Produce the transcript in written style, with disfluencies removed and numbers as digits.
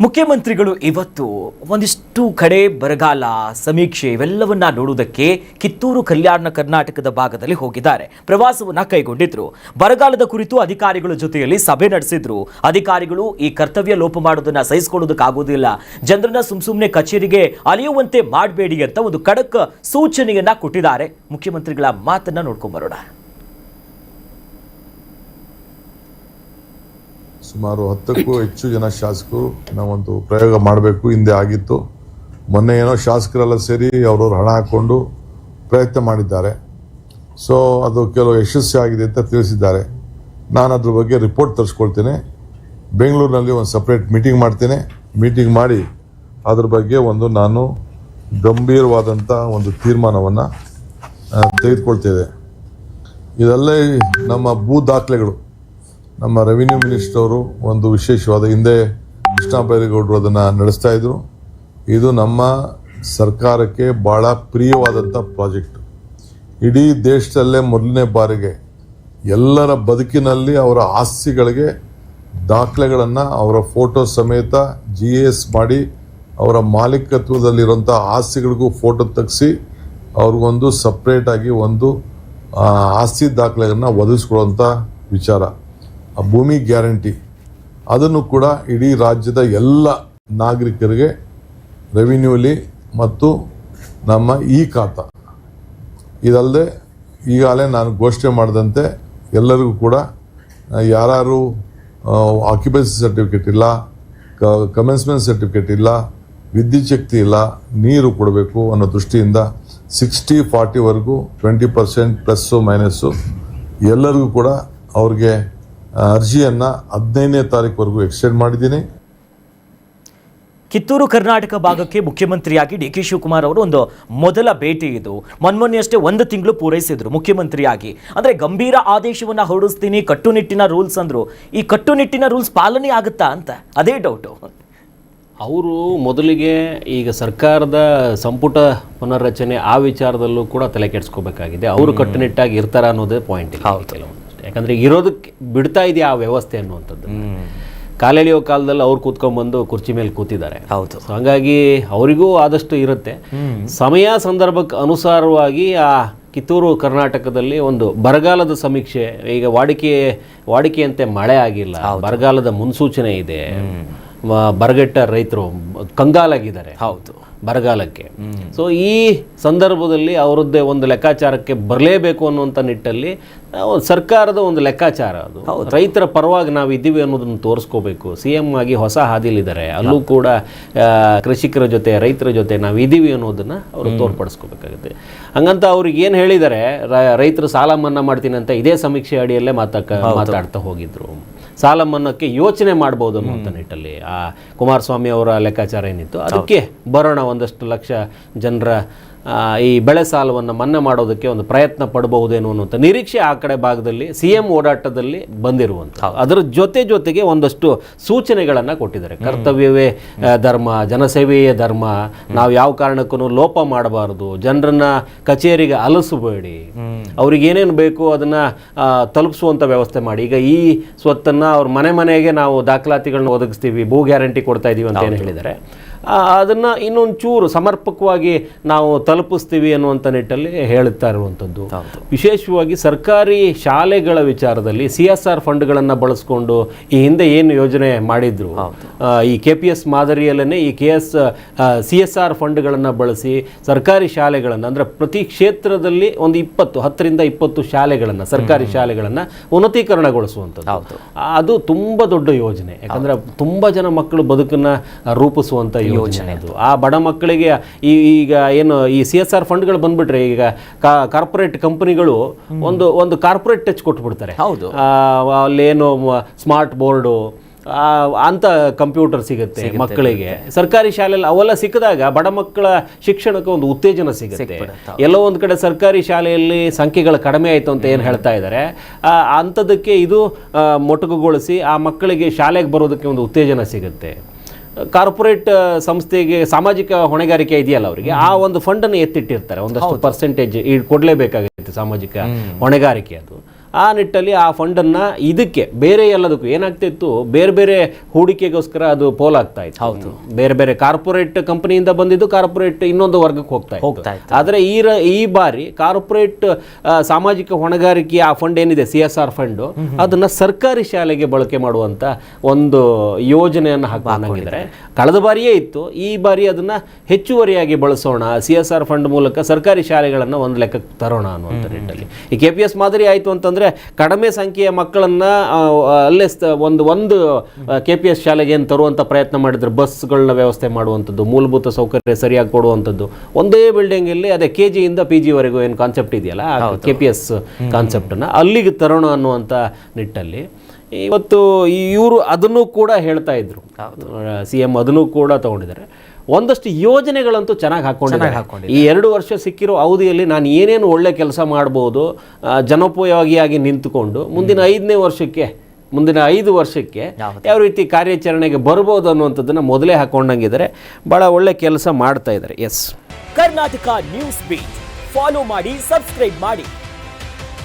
ಮುಖ್ಯಮಂತ್ರಿಗಳು ಇವತ್ತು ಒಂದಿಷ್ಟು ಕಡೆ ಬರಗಾಲ ಸಮೀಕ್ಷೆ ಇವೆಲ್ಲವನ್ನ ನೋಡುವುದಕ್ಕೆ ಕಿತ್ತೂರು ಕಲ್ಯಾಣ ಕರ್ನಾಟಕದ ಭಾಗದಲ್ಲಿ ಹೋಗಿದ್ದಾರೆ. ಪ್ರವಾಸವನ್ನ ಕೈಗೊಂಡಿದ್ರು. ಬರಗಾಲದ ಕುರಿತು ಅಧಿಕಾರಿಗಳ ಜೊತೆಯಲ್ಲಿ ಸಭೆ ನಡೆಸಿದ್ರು. ಅಧಿಕಾರಿಗಳು ಈ ಕರ್ತವ್ಯ ಲೋಪ ಮಾಡೋದನ್ನ ಸಹಿಸಿಕೊಳ್ಳೋದಕ್ಕಾಗೋದಿಲ್ಲ, ಜನರನ್ನ ಸುಮ್ಮನೆ ಕಚೇರಿಗೆ ಅಲಿಯುವಂತೆ ಮಾಡಬೇಡಿ ಅಂತ ಒಂದು ಖಡಕ್ ಸೂಚನೆಯನ್ನ ಕೊಟ್ಟಿದ್ದಾರೆ. ಮುಖ್ಯಮಂತ್ರಿಗಳ ಮಾತನ್ನ ನೋಡ್ಕೊಂಡ್ ಬರೋಣ. ಸುಮಾರು 10ಕ್ಕೂ ಹೆಚ್ಚು ಜನ ಶಾಸಕರು ನಾವೊಂದು ಪ್ರಯೋಗ ಮಾಡಬೇಕು, ಹಿಂದೆ ಆಗಿತ್ತು. ಮೊನ್ನೆ ಏನೋ ಶಾಸಕರೆಲ್ಲ ಸೇರಿ ಅವ್ರವ್ರು ಹಣ ಹಾಕ್ಕೊಂಡು ಪ್ರಯತ್ನ ಮಾಡಿದ್ದಾರೆ. ಸೊ ಅದು ಕೆಲವು ಯಶಸ್ವಿ ಆಗಿದೆ ಅಂತ ತಿಳಿಸಿದ್ದಾರೆ. ನಾನು ಅದ್ರ ಬಗ್ಗೆ ರಿಪೋರ್ಟ್ ತರಿಸ್ಕೊಳ್ತೇನೆ. ಬೆಂಗಳೂರಿನಲ್ಲಿ ಒಂದು ಸಪ್ರೇಟ್ ಮೀಟಿಂಗ್ ಮಾಡ್ತೇನೆ. ಮೀಟಿಂಗ್ ಮಾಡಿ ಅದ್ರ ಬಗ್ಗೆ ನಾನು ಗಂಭೀರವಾದಂಥ ಒಂದು ತೀರ್ಮಾನವನ್ನು ತೆಗೆದುಕೊಳ್ತೇವೆ. ಇದಲ್ಲೇ ನಮ್ಮ ಭೂ ದಾಖಲೆಗಳು ನಮ್ಮ ರೆವಿನ್ಯೂ ಮಿನಿಸ್ಟರ್ ಅವರು ಒಂದು ವಿಶೇಷವಾದ ಹಿಂದೆ ಕೃಷ್ಣ ಬೈರೇಗೌಡರು ಅದನ್ನು ನಡೆಸ್ತಾ ಇದ್ರು. ಇದು ನಮ್ಮ ಸರ್ಕಾರಕ್ಕೆ ಬಹಳ ಪ್ರಿಯವಾದಂಥ ಪ್ರಾಜೆಕ್ಟ್. ಇಡೀ ದೇಶದಲ್ಲೇ ಮೊದಲನೇ ಬಾರಿಗೆ ಎಲ್ಲರ ಬದುಕಿನಲ್ಲಿ ಅವರ ಆಸ್ತಿಗಳಿಗೆ ದಾಖಲೆಗಳನ್ನು ಅವರ ಫೋಟೋ ಸಮೇತ GS ಮಾಡಿ ಅವರ ಮಾಲೀಕತ್ವದಲ್ಲಿರುವಂಥ ಆಸ್ತಿಗಳಿಗೂ ಫೋಟೋ ತೆಗೆಸಿ ಅವ್ರಿಗೊಂದು ಸಪ್ರೇಟಾಗಿ ಒಂದು ಆಸ್ತಿ ದಾಖಲೆಗಳನ್ನು ಒದಗಿಸ್ಕೊಳ್ಳುವಂಥ ವಿಚಾರ. ಆ ಭೂಮಿ ಗ್ಯಾರಂಟಿ ಅದನ್ನು ಕೂಡ ಇಡೀ ರಾಜ್ಯದ ಎಲ್ಲ ನಾಗರಿಕರಿಗೆ ರೆವಿನ್ಯೂಲಿ ಮತ್ತು ನಮ್ಮ ಖಾತಾ ಇದಲ್ಲದೆ ಈಗಾಗಲೇ ನಾನು ಘೋಷಣೆ ಮಾಡಿದಂತೆ ಎಲ್ಲರಿಗೂ ಕೂಡ ಯಾರು ಆಕ್ಯುಪೆನ್ಸಿ ಸರ್ಟಿಫಿಕೇಟ್ ಇಲ್ಲ, ಕಮೆನ್ಸ್ಮೆಂಟ್ ಸರ್ಟಿಫಿಕೇಟ್ ಇಲ್ಲ, ವಿದ್ಯುತ್ ಶಕ್ತಿ ಇಲ್ಲ, ನೀರು ಕೊಡಬೇಕು ಅನ್ನೋ ದೃಷ್ಟಿಯಿಂದ 60-40ವರೆಗೂ 20% ಪ್ಲಸ್ಸು ಮೈನಸ್ಸು ಎಲ್ಲರಿಗೂ ಕೂಡ ಅವ್ರಿಗೆ ಅರ್ಜಿಯನ್ನು 15ನೇ ತಾರೀಕುವರೆಗೂ ಎಕ್ಸ್ಟೆಂಡ್ ಮಾಡಿದ್ದೀನಿ. ಕಿತ್ತೂರು ಕರ್ನಾಟಕ ಭಾಗಕ್ಕೆ ಮುಖ್ಯಮಂತ್ರಿಯಾಗಿ DK ಶಿವಕುಮಾರ್ ಅವರು ಒಂದು ಮೊದಲ ಭೇಟಿ ಇದು. ಮೊನ್ನೆಯಷ್ಟೇ 1 ತಿಂಗಳು ಪೂರೈಸಿದ್ರು ಮುಖ್ಯಮಂತ್ರಿಯಾಗಿ. ಅಂದ್ರೆ ಗಂಭೀರ ಆದೇಶವನ್ನ ಹೊರಡಿಸ್ತೀನಿ, ಕಟ್ಟುನಿಟ್ಟಿನ ರೂಲ್ಸ್ ಅಂದ್ರು. ಈ ಕಟ್ಟುನಿಟ್ಟಿನ ರೂಲ್ಸ್ ಪಾಲನೆ ಆಗುತ್ತಾ ಅಂತ ಅದೇ ಡೌಟು. ಅವರು ಮೊದಲಿಗೆ ಈಗ ಸರ್ಕಾರದ ಸಂಪುಟ ಪುನರ್ರಚನೆ ಆ ವಿಚಾರದಲ್ಲೂ ಕೂಡ ತಲೆ ಕೆಡಿಸ್ಕೋಬೇಕಾಗಿದೆ. ಅವರು ಕಟ್ಟುನಿಟ್ಟಾಗಿ ಇರ್ತಾರ ಅನ್ನೋದೇ ಪಾಯಿಂಟ್ ಇಲ್ಲ ಕೆಲವೊಂದಷ್ಟು. ಯಾಕಂದ್ರೆ ಇರೋದಕ್ಕೆ ಬಿಡ್ತಾ ಇದೆಯಾ ಆ ವ್ಯವಸ್ಥೆ ಅನ್ನುವಂಥದ್ದು. ಕಾಲೆಳೆಯೋ ಕಾಲದಲ್ಲಿ ಅವ್ರು ಕೂತ್ಕೊಂಡ್ಬಂದು ಕುರ್ಚಿ ಮೇಲೆ ಕೂತಿದ್ದಾರೆ. ಹೌದು. ಹಾಗಾಗಿ ಅವರಿಗೂ ಆದಷ್ಟು ಇರುತ್ತೆ. ಸಮಯ ಸಂದರ್ಭಕ್ಕೆ ಅನುಸಾರವಾಗಿ ಆ ಕಿತ್ತೂರು ಕರ್ನಾಟಕದಲ್ಲಿ ಒಂದು ಬರಗಾಲದ ಸಮೀಕ್ಷೆ, ಈಗ ವಾಡಿಕೆಯಂತೆ ಮಳೆ ಆಗಿಲ್ಲ, ಬರಗಾಲದ ಮುನ್ಸೂಚನೆ ಇದೆ, ಬರಗೆಟ್ಟ ರೈತರು ಕಂಗಾಲಾಗಿದ್ದಾರೆ. ಹೌದು, ಬರಗಾಲಕ್ಕೆ. ಸೊ ಈ ಸಂದರ್ಭದಲ್ಲಿ ಅವರದ್ದೇ ಒಂದು ಲೆಕ್ಕಾಚಾರಕ್ಕೆ ಬರಲೇಬೇಕು ಅನ್ನುವಂಥ ನಿಟ್ಟಲ್ಲಿ ಸರ್ಕಾರದ ಒಂದು ಲೆಕ್ಕಾಚಾರ ಅದು. ರೈತರ ಪರವಾಗಿ ನಾವು ಇದ್ದೀವಿ ಅನ್ನೋದನ್ನು ತೋರಿಸ್ಕೋಬೇಕು. CM ಆಗಿ ಹೊಸ ಹಾದಿಲಿದ್ದಾರೆ. ಅಲ್ಲೂ ಕೂಡ ಕೃಷಿಕರ ಜೊತೆ ರೈತರ ಜೊತೆ ನಾವು ಇದ್ದೀವಿ ಅನ್ನೋದನ್ನು ಅವರು ತೋರ್ಪಡಿಸ್ಕೋಬೇಕಾಗುತ್ತೆ. ಹಂಗಂತ ಅವ್ರಿಗೆ ಏನು ಹೇಳಿದ್ದಾರೆ, ರೈತರು ಸಾಲ ಮನ್ನಾ ಮಾಡ್ತೀನಿ ಅಂತ ಇದೇ ಸಮೀಕ್ಷೆ ಅಡಿಯಲ್ಲೇ ಮಾತಾಡ್ತಾ ಹೋಗಿದ್ರು. ಸಾಲ ಮನ್ನಾಕ್ಕೆ ಯೋಚನೆ ಮಾಡ್ಬೋದು ಅನ್ನುವಂಥ ನಿಟ್ಟಲ್ಲಿ ಆ ಕುಮಾರಸ್ವಾಮಿ ಅವರ ಲೆಕ್ಕಾಚಾರ ಏನಿತ್ತು ಅದಕ್ಕೆ ಬರೋಣ, ಒಂದಷ್ಟು ಲಕ್ಷ ಜನರ ಈ ಬೆಳೆ ಸಾಲವನ್ನು ಮನ್ನಾ ಮಾಡೋದಕ್ಕೆ ಒಂದು ಪ್ರಯತ್ನ ಪಡಬಹುದೇನೋ ಅನ್ನುವಂಥ ನಿರೀಕ್ಷೆ ಆ ಕಡೆ ಭಾಗದಲ್ಲಿ CM ಓಡಾಟದಲ್ಲಿ ಬಂದಿರುವಂಥ. ಅದರ ಜೊತೆಗೆ ಒಂದಷ್ಟು ಸೂಚನೆಗಳನ್ನು ಕೊಟ್ಟಿದ್ದಾರೆ. ಕರ್ತವ್ಯವೇ ಧರ್ಮ, ಜನಸೇವೆಯೇ ಧರ್ಮ, ನಾವು ಯಾವ ಕಾರಣಕ್ಕೂ ಲೋಪ ಮಾಡಬಾರದು, ಜನರನ್ನ ಕಚೇರಿಗೆ ಅಲಸಬೇಡಿ, ಅವ್ರಿಗೆ ಏನೇನು ಬೇಕು ಅದನ್ನ ತಲುಪಿಸುವಂಥ ವ್ಯವಸ್ಥೆ ಮಾಡಿ. ಈಗ ಈ ಸ್ವತ್ತನ್ನು ಅವ್ರ ಮನೆಗೆ ನಾವು ದಾಖಲಾತಿಗಳನ್ನ ಒದಗಿಸ್ತೀವಿ, ಭೂ ಗ್ಯಾರಂಟಿ ಕೊಡ್ತಾ ಇದೀವಿ ಅಂತ ಏನು ಹೇಳಿದ್ದಾರೆ, ಅದನ್ನು ಇನ್ನೊಂದು ಚೂರು ಸಮರ್ಪಕವಾಗಿ ನಾವು ತಲುಪಿಸ್ತೀವಿ ಅನ್ನುವಂಥ ನಿಟ್ಟಲ್ಲಿ ಹೇಳುತ್ತಾ ಇರುವಂಥದ್ದು. ವಿಶೇಷವಾಗಿ ಸರ್ಕಾರಿ ಶಾಲೆಗಳ ವಿಚಾರದಲ್ಲಿ CSR ಫಂಡ್ಗಳನ್ನು ಬಳಸ್ಕೊಂಡು ಈ ಹಿಂದೆ ಏನು ಯೋಜನೆ ಮಾಡಿದ್ರು, ಈ KPS ಮಾದರಿಯಲ್ಲೇ ಈ CSR ಫಂಡ್ಗಳನ್ನು ಬಳಸಿ ಸರ್ಕಾರಿ ಶಾಲೆಗಳನ್ನು, ಅಂದರೆ ಪ್ರತಿ ಕ್ಷೇತ್ರದಲ್ಲಿ ಒಂದು 10ರಿಂದ 20 ಶಾಲೆಗಳನ್ನು, ಸರ್ಕಾರಿ ಶಾಲೆಗಳನ್ನು ಉನ್ನತೀಕರಣಗೊಳಿಸುವಂಥದ್ದು. ಅದು ತುಂಬ ದೊಡ್ಡ ಯೋಜನೆ. ಯಾಕಂದರೆ ತುಂಬ ಜನ ಮಕ್ಕಳು ಬದುಕನ್ನು ರೂಪಿಸುವಂಥ ಯೋಜನೆ ಅದು. ಆ ಬಡ ಮಕ್ಕಳಿಗೆ ಈಗ ಏನು ಈ CSR ಫಂಡ್ಗಳು ಬಂದ್ಬಿಟ್ರೆ, ಈಗ ಕಾರ್ಪೊರೇಟ್ ಕಂಪನಿಗಳು ಒಂದು ಕಾರ್ಪೊರೇಟ್ ಟಚ್ ಕೊಟ್ಬಿಡ್ತಾರೆ. ಹೌದು, ಅಲ್ಲೇನು ಸ್ಮಾರ್ಟ್ ಬೋರ್ಡು ಅಂತ ಕಂಪ್ಯೂಟರ್ ಸಿಗುತ್ತೆ ಮಕ್ಕಳಿಗೆ. ಸರ್ಕಾರಿ ಶಾಲೆಯಲ್ಲಿ ಅವೆಲ್ಲ ಸಿಕ್ಕಿದಾಗ ಬಡ ಮಕ್ಕಳ ಶಿಕ್ಷಣಕ್ಕೆ ಒಂದು ಉತ್ತೇಜನ ಸಿಗುತ್ತೆ. ಎಲ್ಲೋ ಒಂದು ಕಡೆ ಸರ್ಕಾರಿ ಶಾಲೆಯಲ್ಲಿ ಸಂಖ್ಯೆಗಳು ಕಡಿಮೆ ಆಯಿತು ಅಂತ ಏನು ಹೇಳ್ತಾ ಇದ್ದಾರೆ, ಅಂಥದಕ್ಕೆ ಇದು ಮೊಟಕುಗೊಳಿಸಿ ಆ ಮಕ್ಕಳಿಗೆ ಶಾಲೆಗೆ ಬರೋದಕ್ಕೆ ಒಂದು ಉತ್ತೇಜನ ಸಿಗುತ್ತೆ. ಕಾರ್ಪೊರೇಟ್ ಸಂಸ್ಥೆಗೆ ಸಾಮಾಜಿಕ ಹೊಣೆಗಾರಿಕೆ ಇದೆಯಲ್ಲ ಅವರಿಗೆ, ಆ ಒಂದು ಫಂಡನ್ನು ಎತ್ತಿಟ್ಟಿರ್ತಾರೆ. ಒಂದಷ್ಟು ಪರ್ಸೆಂಟೇಜ್ ಕೊಡಲೇಬೇಕಾಗುತ್ತೆ ಸಾಮಾಜಿಕ ಹೊಣೆಗಾರಿಕೆ. ಆ ನಿಟ್ಟಲ್ಲಿ ಆ ಫಂಡನ್ನು ಇದಕ್ಕೆ ಬೇರೆ ಎಲ್ಲದಕ್ಕೂ ಏನಾಗ್ತಿತ್ತು, ಬೇರೆ ಬೇರೆ ಹೂಡಿಕೆಗೋಸ್ಕರ ಅದು ಪೋಲಾಗ್ತಾ ಇತ್ತು. ಹೌದು. ಬೇರೆ ಬೇರೆ ಕಾರ್ಪೊರೇಟ್ ಕಂಪನಿಯಿಂದ ಬಂದಿದ್ದು ಕಾರ್ಪೊರೇಟ್ ಇನ್ನೊಂದು ವರ್ಗಕ್ಕೆ ಹೋಗ್ತಾ ಇತ್ತು. ಆದರೆ ಈ ಬಾರಿ ಕಾರ್ಪೊರೇಟ್ ಸಾಮಾಜಿಕ ಹೊಣೆಗಾರಿಕೆ ಆ ಫಂಡ್ ಏನಿದೆ CSR ಫಂಡು, ಅದನ್ನ ಸರ್ಕಾರಿ ಶಾಲೆಗೆ ಬಳಕೆ ಮಾಡುವಂತ ಒಂದು ಯೋಜನೆಯನ್ನು ಹಾಕೊಂಡಿದ್ದಾರೆ. ಕಳೆದ ಬಾರಿಯೇ ಇತ್ತು, ಈ ಬಾರಿ ಅದನ್ನ ಹೆಚ್ಚುವರಿಯಾಗಿ ಬಳಸೋಣ, CSR ಫಂಡ್ ಮೂಲಕ ಸರ್ಕಾರಿ ಶಾಲೆಗಳನ್ನ ಒಂದು ಲೆಕ್ಕಕ್ಕೆ ತರೋಣ ಅನ್ನುವಂಥ ನಿಟ್ಟಲ್ಲಿ. ಈ KPS ಮಾದರಿ ಆಯಿತು ಅಂತಂದ್ರೆ ಕಡಿಮೆ ಸಂಖ್ಯೆಯ ಮಕ್ಕಳನ್ನ ಅಲ್ಲೇ ಒಂದು KPS ಶಾಲೆಗೆ ಏನು ತರುವಂಥ ಪ್ರಯತ್ನ ಮಾಡಿದ್ರೆ ಬಸ್ಗಳನ್ನ ವ್ಯವಸ್ಥೆ ಮಾಡುವಂಥದ್ದು, ಮೂಲಭೂತ ಸೌಕರ್ಯ ಸರಿಯಾಗಿ ಕೊಡುವಂಥದ್ದು, ಒಂದೇ ಬಿಲ್ಡಿಂಗ್ ಇಲ್ಲಿ ಅದೇ KG ಇಂದ PG ವರೆಗೂ ಏನು ಕಾನ್ಸೆಪ್ಟ್ ಇದೆಯಲ್ಲ, KPS ಕಾನ್ಸೆಪ್ಟನ್ನು ಅಲ್ಲಿಗೆ ತರೋಣ ಅನ್ನುವಂಥ ನಿಟ್ಟಲ್ಲಿ ಇವತ್ತು ಇವರು ಅದನ್ನು ಕೂಡ ಹೇಳ್ತಾ ಇದ್ರು. CM ಅದನ್ನು ಕೂಡ ತಗೊಂಡಿದ್ದಾರೆ. ಒಂದಷ್ಟು ಯೋಜನೆಗಳಂತೂ ಚೆನ್ನಾಗಿ ಹಾಕೊಂಡಿದ್ದಾರೆ. ಈ 2 ವರ್ಷ ಸಿಕ್ಕಿರೋ ಅವಧಿಯಲ್ಲಿ ನಾನು ಏನೇನು ಒಳ್ಳೆ ಕೆಲಸ ಮಾಡ್ಬೋದು, ಜನೋಪಯೋಗಿಯಾಗಿ ನಿಂತುಕೊಂಡು ಮುಂದಿನ 5 ವರ್ಷಕ್ಕೆ ಯಾವ ರೀತಿ ಕಾರ್ಯಾಚರಣೆಗೆ ಬರ್ಬೋದು ಅನ್ನುವಂಥದ್ದನ್ನು ಮೊದಲೇ ಹಾಕೊಂಡಂಗಿದ್ದಾರೆ. ಭಾಳ ಒಳ್ಳೆ ಕೆಲಸ ಮಾಡ್ತಾ ಇದ್ದಾರೆ. Yes, Karnataka news beat follow ಮಾಡಿ, ಸಬ್ಸ್ಕ್ರೈಬ್ ಮಾಡಿ.